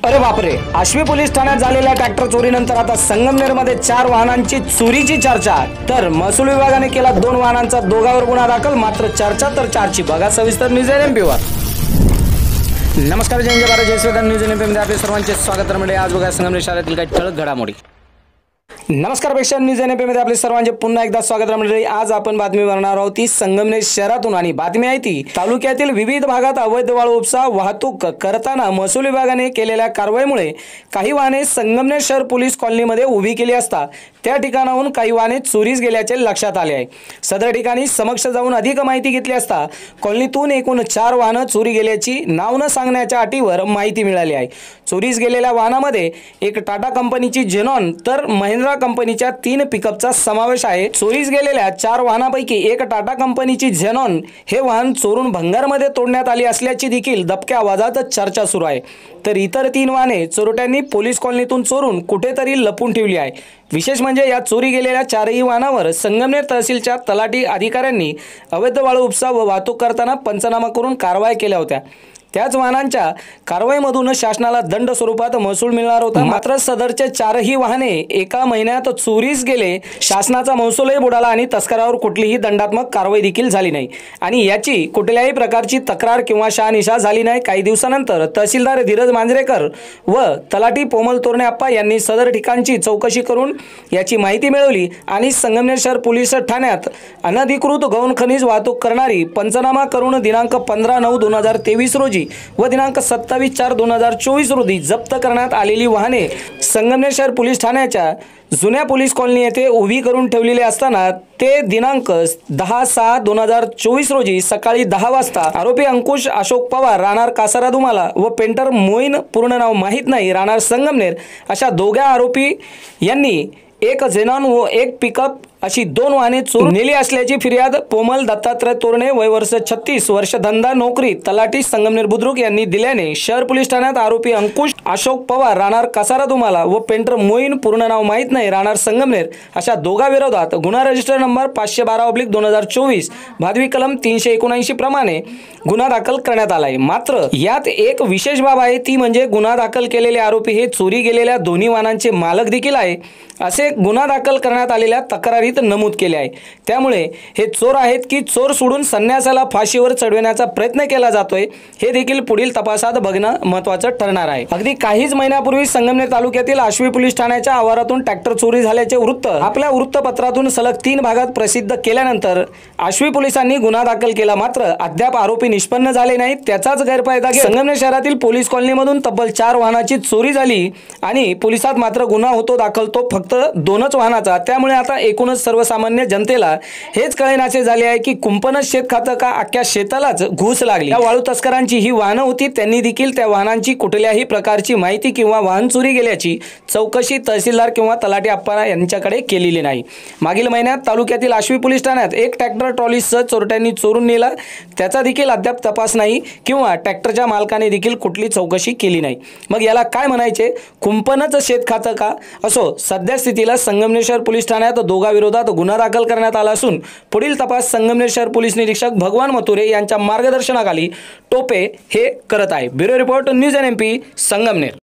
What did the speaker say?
अरे बापरे, आश्वी पोलीस ठाण्यात झालेल्या ट्रॅक्टर चोरीनंतर आता संगमनेरमध्ये 4 वाहनांची चोरीची चर्चा। तर महसूल विभागाने केला 2 वाहनांचा दोघांवर गुन्हा दाखल। मात्र चर्चा तर 4ची। बघा सविस्तर न्यूज एमपीवर। नमस्कार, जय भारत, जय श्रीराम। न्यूज एमपी मध्ये आपले सर्वांचे स्वागत। तर आज बघा संगमनेर शहरातील काही ठळक घडामोडी। नमस्कार प्रेक्षक, न्यूज एनपी मध्ये आपले सर्वांचे पुन्हा एकदा स्वागत। मंडळी, आज आपण बातमी बनवणार आहोत ती संगमनेर शहरातून आणि बातमी आहे ती तालुक्यातील विविध भागात अवैध वाळू उपसा वाहतूक करताना महसूल विभागाने केलेल्या कारवाईमुळे काही वाहने संगमनेर शहर पोलीस कॉलनीमध्ये उभी केली असता त्या ठिकाणाहून काही वाहने चोरीस गेल्याचे लक्षात आले आहे। सदर ठिकाणी समक्ष जाऊन अधिक माहिती घेतली असता कॉलनीतून एकूण 4 वाहने चोरी गेल्याची नाव न सांगण्याच्या अटीवर माहिती मिळाली आहे। चोरीस गेलेल्या वाहनामध्ये एक टाटा कंपनीची झेनॉन तर महिंद्रा कंपनीच्या 3 पिकअपचा समावेश आहे। चोरीस गेलेल्या 4 वाहनांपैकी एक टाटा कंपनीची झेनॉन हे वाहन चोरून भंगारमध्ये तोडण्यात आली असल्याची देखील दबक्या आवाजात चर्चा सुरू आहे। तर इतर 3 वाहने चोरट्यांनी पोलीस कॉलनीतून चोरून कुठेतरी लपून ठेवली आहे। विशेष म्हणजे या चोरी गेलेल्या 4ही वाहनांवर संगमनेर तहसीलच्या तलाठी अधिकाऱ्यांनी अवैध वाळू उपसा व वाहतूक करताना पंचनामा करून कारवाई केल्या होत्या। त्याच वाहनांच्या कारवाईमधून शासनाला दंड स्वरूपात महसूल मिळणार होता। मात्र सदरचे 4ही वाहने एका महिन्यात चोरीस गेले, शासनाचा महसूलही बुडाला आणि तस्करावर कुठलीही दंडात्मक कारवाई देखील झाली नाही आणि याची कुठल्याही प्रकारची तक्रार किंवा शहानिशा झाली नाही। काही दिवसानंतर तहसीलदार धीरज मांजरेकर व तलाठी पोमल तोरणे आप्पा यांनी सदर ठिकाणची चौकशी करून याची माहिती मिळवली आणि संगमनेर शहर पोलीस ठाण्यात अनधिकृत गौण खनिज वाहतूक करणारी पंचनामा करून दिनांक 15/9/2023 रोजी व दिनांक 27/4/2024 रोजी जप्त करण्यात आलेली वाहने संगमनेर शहर पोलीस ठाण्याच्या जुन्या पोलीस कॉलनी येथे उभी करून ठेवलेले असताना ते दिनांक 10/6/2024 रोजी सकाळी 10 वाजता आरोपी अंकुश अशोक पवार राहणार कासारा दुमाला व पेंटर मोईन पूर्ण नाव माहीत नाही राहणार संगमनेर अशा दोघा आरोपी यांनी एक झेनॉन व एक पिकअप अशी 2 वाहने चोरून नेली असल्याची फिर्याद पोमल दत्तात्रय तोरणे वय वर्ष 36 वर्ष धंदा नोकरी तलाठी संगमनेर बुद्रुक यांनी दिल्याने शहर पोलीस ठाण्यात आरोपी अंकुश अशोक पवार राहणार कासारा दुमाला व पेंटर मोईन पूर्ण नाव माहीत नाही राहणार संगमनेर अशा दोघा विरोधात गुन्हा रजिस्टर नंबर 512/2024 भादवी कलम 379 प्रमाणे गुन्हा दाखल करण्यात आला आहे। मात्र यात एक विशेष बाब आहे ती म्हणजे गुन्हा दाखल केलेले आरोपी हे चोरी गेलेल्या दोन्ही वाहनांचे मालक देखील आहे असे गुन्हा दाखल करण्यात आलेल्या तक्रारीत नमूद केले आहे। त्यामुळे हे चोर आहेत की चोर सोडून संन्यासाला फाशीवर चढवण्याचा प्रयत्न केला जातोय हे देखील पुढील तपासात बघणं महत्त्वाचं ठरणार आहे। अगदी काहीच महिन्यापूर्वी संगमनेर तालुक्यातील आश्वी पोलीस ठाण्याच्या आवारातून ट्रॅक्टर चोरी झाल्याचे वृत्त आपल्या वृत्तपत्रातून सलग 3 भागात प्रसिद्ध केल्यानंतर आश्वी पोलिसांनी गुन्हा दाखल केला। मात्र अद्याप आरोपी निष्पन्न झाले नाहीत। त्याचाच गैरफायदा घेत संगमनेर शहरातील पोलीस कॉलनीमधून तब्बल 4 वाहनाची चोरी झाली आणि पोलिसात मात्र गुन्हा होतो दाखल तो फक्त 2च वाहनाचा। त्यामुळे आता एकूणच सर्वसामान्य जनतेला हेच कळेनासे झाले आहे की कुंपणच शेत खातं का अख्ख्या शेतालाच घुस लागली। त्या वाळू तस्करांची ही वाहनं होती, त्यांनी देखील त्या वाहनांची कुठल्याही प्रकारची माहिती किंवा वाहन चोरी गेल्याची चौकशी तहसीलदार किंवा तलाठी आप्पा यांच्याकडे केलेली नाही। मागील महिन्यात तालुक्यातील आश्वी पोलीस ठाण्यात एक ट्रॅक्टर ट्रॉलीसह चोरट्यांनी चोरून नेला, त्याचा देखील अद्याप तपास नाही किंवा ट्रॅक्टरच्या मालकाने देखील कुठली चौकशी केली नाही। मग याला काय म्हणायचे, कुंपणच शेत खातं का? असो, सध्या स्थितीला संगमनेर शहर पोलीस ठाण्यात दोघा विरोधात गुन्हा दाखल करण्यात आला असून पुढील तपास संगमनेर शहर पोलीस निरीक्षक भगवान मथुरे यांच्या मार्गदर्शनाखाली टोपे हे करत आहे। Bureau report, news NMP, Sangamner.